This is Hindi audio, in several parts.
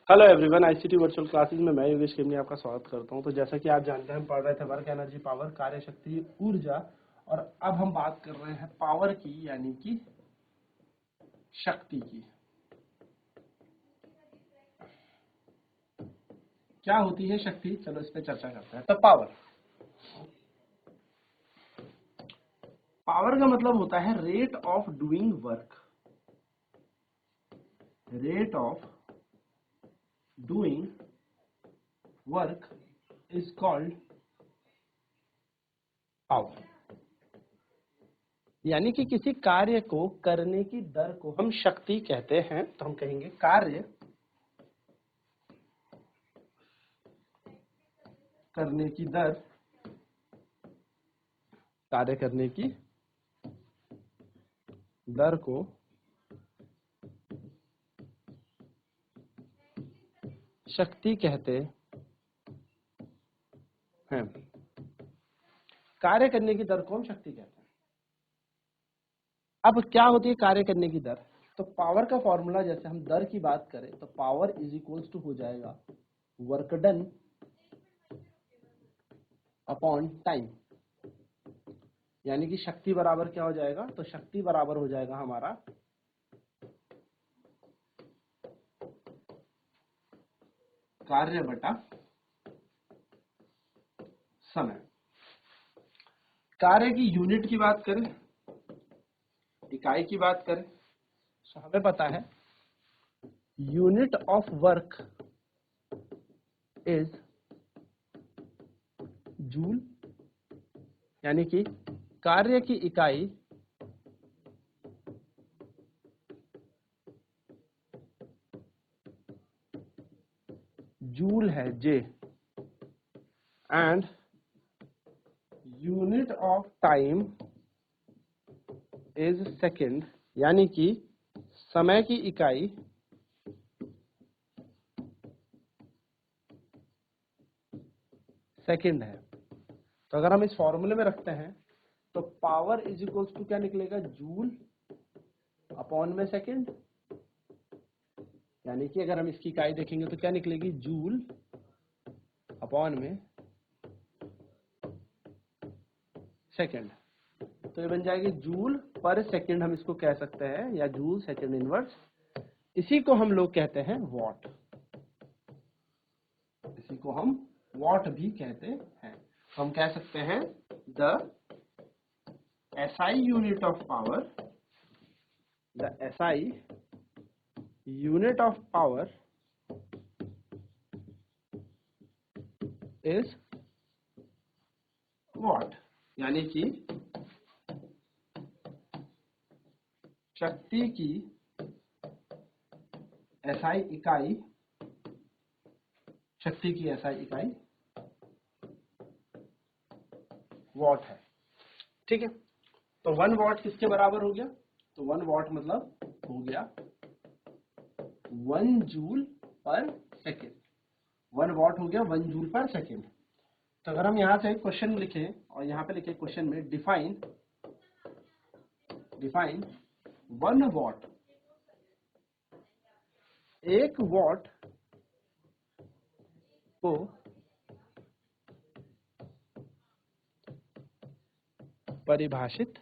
Hello everyone, ICT virtual classes में मैं योगेश केमनी आपका स्वागत करता हूं। तो जैसा कि आप जानते हैं, हम पढ़ रहे थे वर्क एनर्जी पावर, कार्य शक्ति ऊर्जा, और अब हम बात कर रहे हैं पावर की, यानी कि शक्ति की। क्या होती है शक्ति, चलो इस पे चर्चा करते हैं। तो पावर का मतलब होता है rate of doing work. Rate of doing work is called power. यानी कि किसी कार्य को करने की दर को हम शक्ति कहते हैं। तो हम कहेंगे कार्य करने की दर, कार्य करने की दर को शक्ति कहते हैं। कार्य करने की दर को हम शक्ति कहते हैं। अब क्या होती है कार्य करने की दर? तो पावर का फॉर्मूला, जैसे हम दर की बात करें तो पावर इज इक्वल्स टू हो जाएगा वर्क डन अपॉन टाइम। यानी कि शक्ति बराबर क्या हो जाएगा? तो शक्ति बराबर हो जाएगा हमारा कार्य बटा समय। कार्य की यूनिट की बात करें, इकाई की बात करें, तो हमें पता है unit of work is joule. यानी कि कार्य की इकाई जूल है, J, and unit of time is second. यानी कि समय की इकाई सेकेंड है। तो अगर हम इस फॉर्मूले में रखते हैं तो पावर इज इक्वल्स टू क्या निकलेगा? जूल अपॉन में सेकेंड। यानी कि अगर हम इसकी इकाई देखेंगे तो क्या निकलेगी? जूल अपॉन में सेकेंड। तो ये बन जाएगी जूल पर सेकेंड, हम इसको कह सकते हैं, या जूल सेकेंड इनवर्स। इसी को हम लोग कहते हैं वॉट। इसी को हम वॉट भी कहते हैं। हम कह सकते हैं the SI unit of power, the SI unit of power is watt। यानी कि शक्ति की SI इकाई, शक्ति की SI इकाई वॉट है। ठीक है, तो 1 वॉट किसके बराबर हो गया? तो 1 वॉट मतलब हो गया 1 जूल पर सेकेंड। 1 वॉट हो गया 1 जूल पर सेकेंड। तो अगर हम यहां से एक क्वेश्चन लिखें और यहां पे लिखे क्वेश्चन में डिफाइन 1 वॉट, 1 वॉट को परिभाषित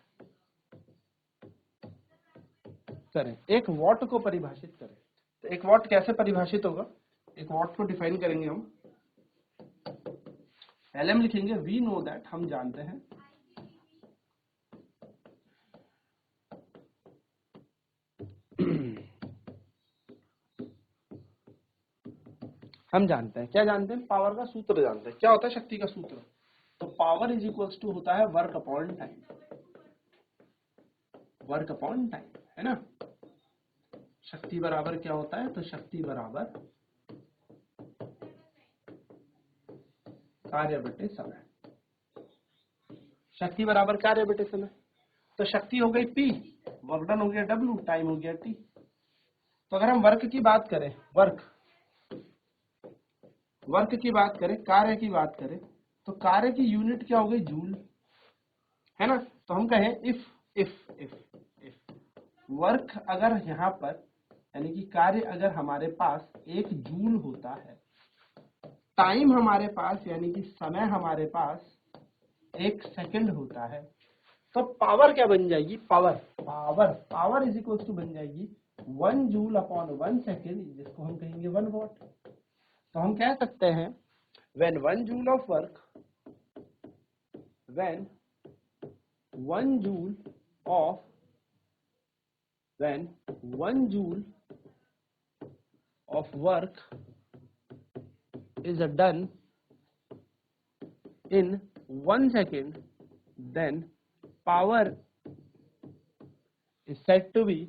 करें। 1 वॉट को परिभाषित करें। तो 1 वॉट कैसे परिभाषित होगा? 1 वॉट को डिफाइन करेंगे हम। पहले हम लिखेंगे वी नो दैट, हम जानते हैं, हम जानते हैं, क्या जानते हैं? पावर का सूत्र जानते हैं। क्या होता है शक्ति का सूत्र? तो पावर इज इक्वल्स टू होता है work upon time. Work upon time, है ना। शक्ति बराबर क्या होता है? तो शक्ति बराबर कार्य बटे समय। शक्ति बराबर कार्य बटे समय। तो शक्ति हो गई P, वर्क डन हो गया W, टाइम हो गया T। तो अगर हम वर्क की बात करें, वर्क की बात करें, कार्य की बात करें, तो कार्य की यूनिट क्या हो गई? जूल, है ना। तो हम कहें इफ वर्क, अगर यहां पर यानी कि कार्य अगर हमारे पास 1 जूल होता है, टाइम हमारे पास यानी कि समय हमारे पास 1 सेकंड होता है, तो पावर क्या बन जाएगी? पावर इज इक्वल टू बन जाएगी 1 जूल अपॉन 1 सेकेंड, जिसको हम कहेंगे 1 वॉट। तो हम कह सकते हैं when 1 joule of work is done in 1 second, then power is said to be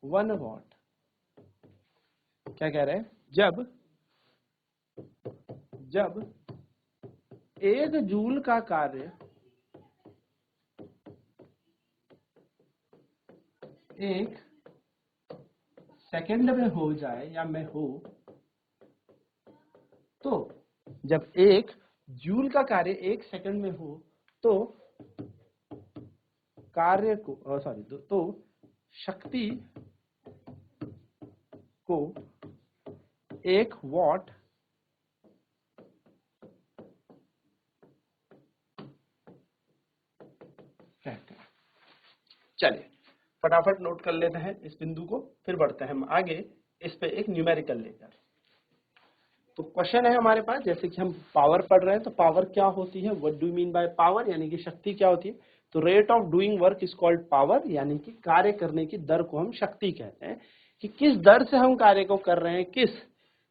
1 watt। क्या कह रहे हैं? जब 1 जूल का कार्य 1 सेकंड में हो जाए या में हो, तो जब 1 जूल का कार्य 1 सेकंड में हो तो कार्य को तो शक्ति को 1 वॉट कहते हैं। चलिए फटाफट नोट कर लेते हैं इस बिंदु को, फिर बढ़ते हैं हम आगे इस पे एक न्यूमेरिकल लेकर। तो क्वेश्चन है हमारे पास, जैसे कि हम पावर पढ़ रहे हैं, तो पावर क्या होती है? What do you mean by power, यानी कि शक्ति क्या होती है? तो rate of doing work is called power, यानी कि कार्य करने की दर को हम शक्ति कहते हैं। कि किस दर से हम कार्य को कर रहे हैं, किस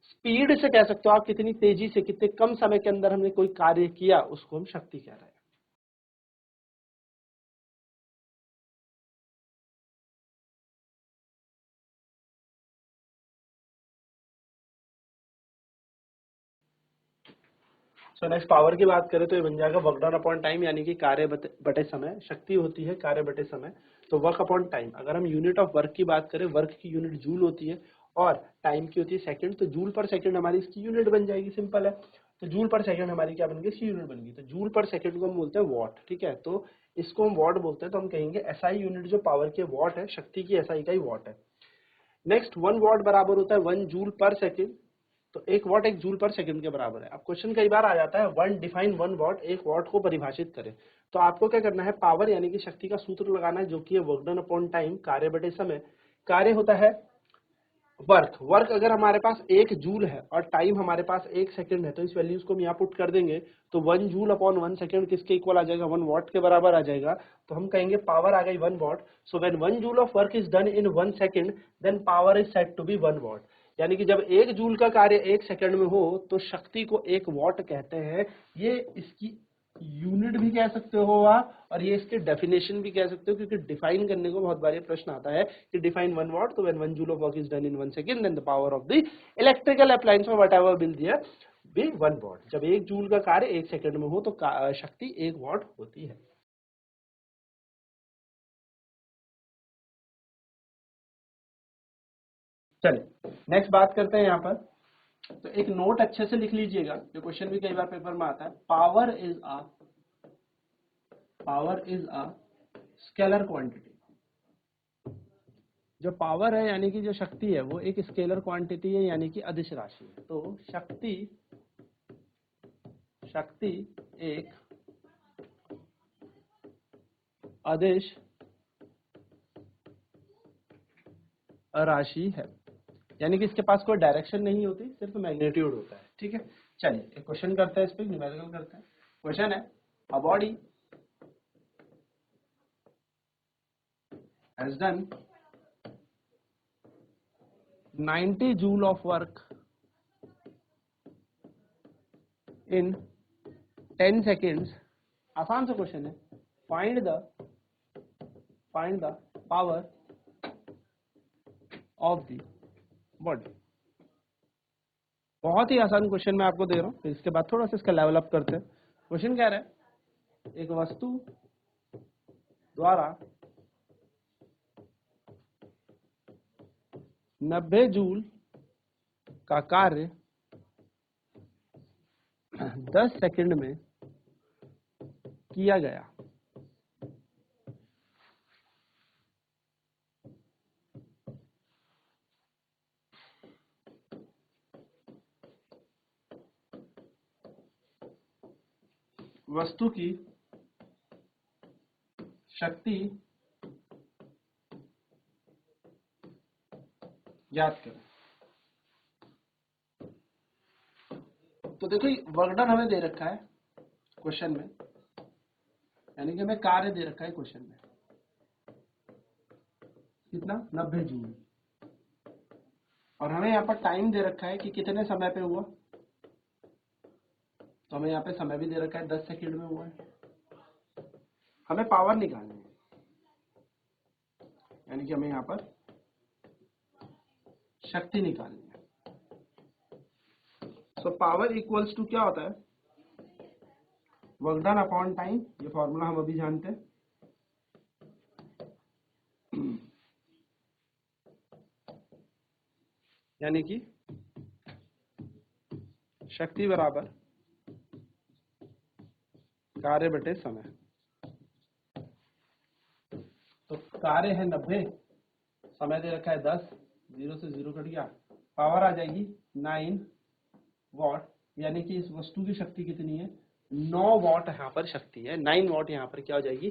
स्पीड से कह सकते हो आप, कितनी तेजी से, कितने कम समय के अंदर हमने कोई कार्य किया, उसको हम शक्ति कह रहे हैं। सो नेक्स्ट पावर की बात करें तो ये बन जाएगा वर्क डन अपॉन टाइम, यानी कि कार्य बटे समय। शक्ति होती है कार्य बटे समय, तो वर्क अपॉन टाइम। अगर हम यूनिट ऑफ वर्क की बात करें, वर्क की यूनिट जूल होती है और टाइम की होती है सेकंड, तो जूल पर सेकंड हमारी इसकी यूनिट बन जाएगी, सिंपल है। तो जूल पर सेकंड हमारी क्या बन गई? इसकी यूनिट बन गई। तो जूल पर सेकंड को हम बोलते हैं वॉट, ठीक है। तो इसको हम वॉट बोलते हैं, तो हम कहेंगे एसआई यूनिट जो पावर की वॉट है, शक्ति की एसआई का ही वॉट है। नेक्स्ट 1 वॉट बराबर होता है 1 जूल पर सेकंड, तो 1 वॉट 1 जूल पर सेकंड के बराबर है। अब क्वेश्चन कई बार आ जाता है 1 डिफाइन 1 वॉट, 1 वॉट को परिभाषित करें। तो आपको क्या करना है? पावर यानी कि शक्ति का सूत्र लगाना है, जो कि है वर्क डन अपॉन टाइम, कार्य बटे समय। कार्य होता है वर्क अगर हमारे पास 1 जूल है और टाइम हमारे पास 1 सेकंड है, तो इस वैल्यूज को हम यहाँ पुट कर देंगे, तो 1 जूल अपॉन 1 सेकंड किसके इक्वल आ जाएगा? 1 वॉट के बराबर आ जाएगा। तो हम कहेंगे पावर आ गई 1 watt. So when 1 joule of work is done in 1 second, then power is said to be 1 watt. यानी कि जब 1 जूल का कार्य 1 सेकंड में हो तो शक्ति को 1 वॉट कहते हैं। ये इसकी यूनिट भी कह सकते हो आप, और ये इसके डेफिनेशन भी कह सकते हो, क्योंकि डिफाइन करने को बहुत बार प्रश्न आता है कि डिफाइन 1 वॉट, तो when 1 joule of work is done in 1 second, then the power of the electrical appliance और whatever will there be 1 watt. जब 1 जूल का कार्य 1 सेकंड में हो तो शक्ति 1 वॉट होती है। चलिए नेक्स्ट बात करते हैं यहाँ पर। तो एक नोट अच्छे से लिख लीजिएगा, जो क्वेश्चन भी कई बार पेपर में आता है। Power is a scalar quantity. जो पावर है यानी कि जो शक्ति है, वो एक स्केलर क्वांटिटी है, यानी कि अदिश राशि है। तो शक्ति एक अदिश राशि है, यानी कि इसके पास कोई डायरेक्शन नहीं होती, सिर्फ मैग्नीट्यूड होता है, ठीक है। चलिए एक क्वेश्चन करते हैं, इस पे न्यूमेरिकल करते हैं। क्वेश्चन है a body has done 90 joule of work in 10 seconds. आसान सा क्वेश्चन है। Find the power of the body. बहुत ही आसान क्वेश्चन मैं आपको दे रहा हूं, फिर इसके बाद थोड़ा सा इसका लेवल अप करते हैं। क्वेश्चन कह रहा है एक वस्तु द्वारा 90 जूल का कार्य 10 सेकंड में किया गया। वस्तु की शक्ति ज्ञात करें। तो देखो वर्क डन हमें दे रखा है क्वेश्चन में, यानी कि हमें कार्य दे रखा है क्वेश्चन में, कितना 90 जूल, और हमें यहाँ पर टाइम दे रखा है कि कितने समय पे हुआ। तो हमें यहाँ पे समय भी दे रखा है 10 सेकंड में हुआ है। हमें पावर निकालनी है, यानी कि हमें यहाँ पर शक्ति निकालनी है। सो पावर इक्वल्स टू क्या होता है, वर्क डन अपॉन टाइम। ये फॉर्मूला हम अभी जानते हैं। यानी कि शक्ति बराबर कार्य बटे समय। तो कार्य है 90, समय दे रखा है 10, 0 से 0 कट गया, पावर आ जाएगी 9 वॉट। यानी कि इस वस्तु की शक्ति कितनी है, 9 वॉट यहाँ पर शक्ति है। 9 वॉट यहाँ पर क्या हो जाएगी,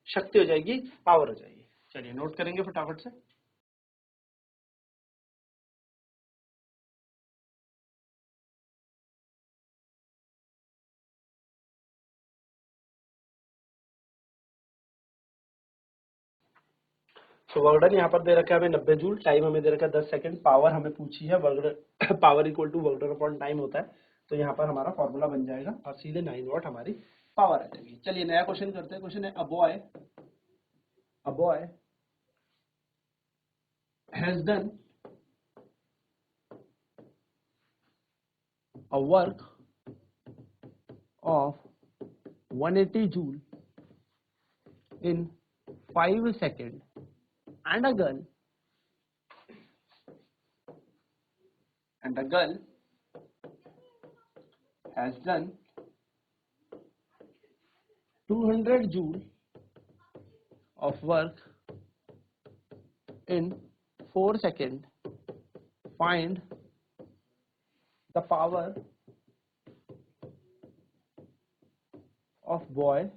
शक्ति हो जाएगी, पावर हो जाएगी। चलिए नोट करेंगे फटाफट से। तो वर्क डन यहाँ पर दे रखा है हमें 90 जूल, टाइम हमें दे रखा है 10 सेकंड, पावर हमें पूछी है work power equal to work done upon time होता है। तो यहाँ पर हमारा फॉर्मूला बन जाएगा और सीधे 9 वॉट हमारी पावर आ जाएगी। चलिए नया क्वेश्चन करते हैं। क्वेश्चन है a boy has done a work of 180 joule in 5 seconds, and a girl has done 200 joule of work in 4 seconds. Find the power of boy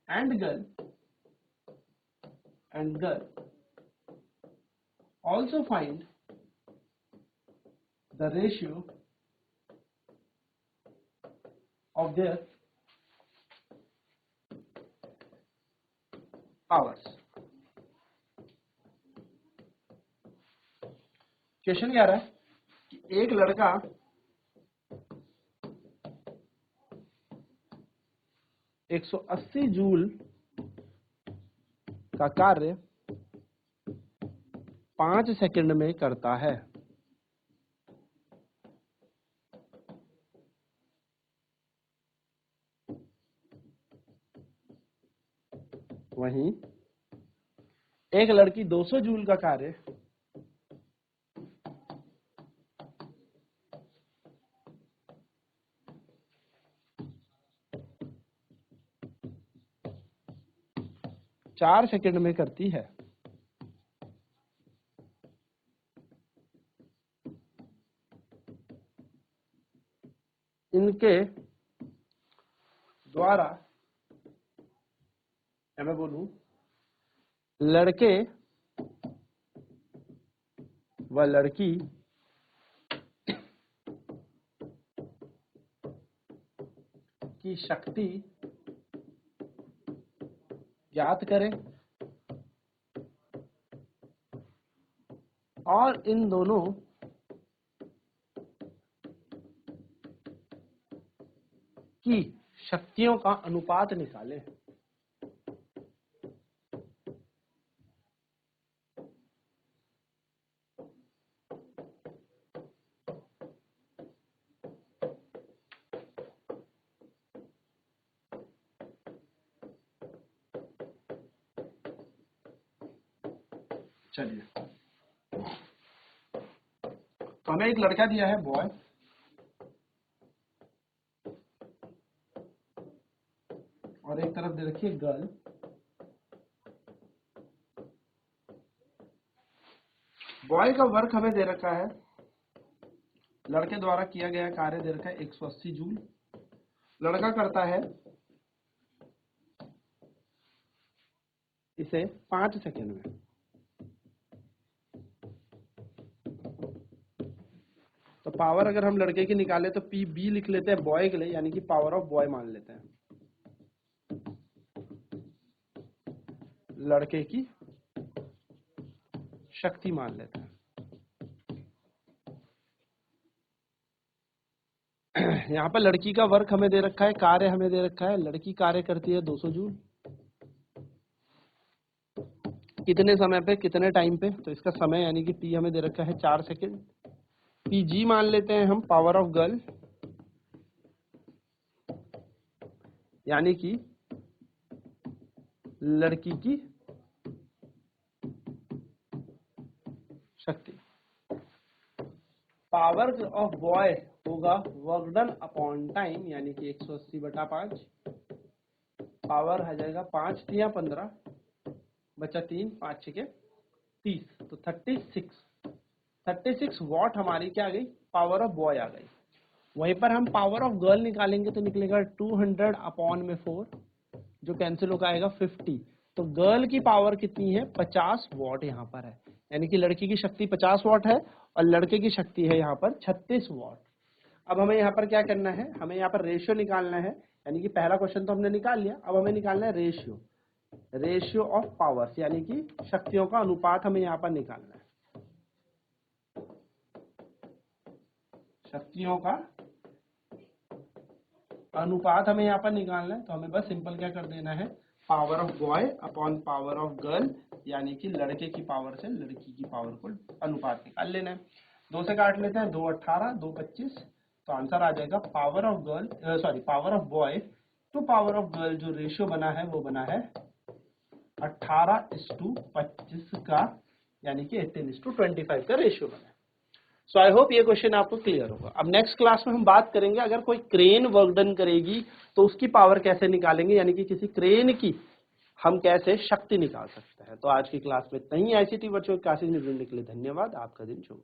and girl, also find the ratio of their powers. Question क्या रहा है कि एक लड़का 180 जूल का कार्य 5 सेकंड में करता है। वहीं एक लड़की 200 जूल का कार्य 4 सेकंड में करती है। इनके द्वारा मैं बोलूं लड़के व लड़की की शक्ति ज्ञात करें और इन दोनों की शक्तियों का अनुपात निकालें। चलिए तो हमें एक लड़का दिया है बॉय, और एक तरफ दे रखी है गर्ल। बॉय का वर्क हमें दे रखा है लड़के द्वारा किया गया कार्य दे रखा है 180 जूल। लड़का करता है इसे 5 सेकेंड में। तो पावर अगर हम लड़के की निकाले तो पी बी लिख लेते हैं बॉय के लिए, यानी कि पावर ऑफ बॉय मान लेते हैं। लड़के की शक्ति मान लेते हैं। यहाँ पर लड़की का वर्क हमें दे रखा है, कार्य हमें दे रखा है। लड़की कार्य करती है 200 जूल। कितने समय पे, कितने टाइम पे, तो इसका समय यानी कि टी हमें दे रखा है 4 सेकेंड। पी जी मान लेते हैं हम पावर ऑफ गर्ल, यानी कि लड़की की शक्ति। पावर ऑफ बॉय होगा वर्क डन अपॉन टाइम, यानी कि 180/5। पावर आ जाएगा 5 या 15 बचा 3, 5 6 30, तो 36 वॉट हमारी क्या आ गई, पावर ऑफ बॉय आ गई। वहीं पर हम पावर ऑफ गर्ल निकालेंगे तो निकलेगा 200/4, जो कैंसिल होकर आएगा 50। तो गर्ल की पावर कितनी है, 50 वॉट यहाँ पर है, यानी कि लड़की की शक्ति 50 वॉट है और लड़के की शक्ति है यहाँ पर 36 वॉट। अब हमें यहाँ पर क्या करना है, हमें यहाँ पर रेशियो निकालना है, यानी कि पहला क्वेश्चन तो हमने निकाल लिया। अब हमें निकालना है रेशियो ऑफ पावर्स, यानी कि शक्तियों का अनुपात हमें यहाँ पर निकालना है। शक्तियों का अनुपात हमें यहाँ पर निकालना है, तो हमें बस सिंपल क्या कर देना है, power of boy upon power of girl, यानी कि लड़के की पावर से लड़की की पावर को अनुपात निकाल लेना है। 2 से काट लेते हैं, 2 18, 2 25, तो आंसर आ जाएगा power of boy to power of girl. जो रेशियो बना है वो बना है 18:25 का, यानी कि 18:25 का रेशियो बना है। सो आई होप ये क्वेश्चन आपको क्लियर होगा। अब नेक्स्ट क्लास में हम बात करेंगे अगर कोई क्रेन वर्क डन करेगी तो उसकी पावर कैसे निकालेंगे, यानी कि किसी क्रेन की हम कैसे शक्ति निकाल सकते हैं। तो आज की क्लास में इतना ही। ICT वर्चुअल क्लासेस में जुड़ने के लिए धन्यवाद। आपका दिन शुभ हो।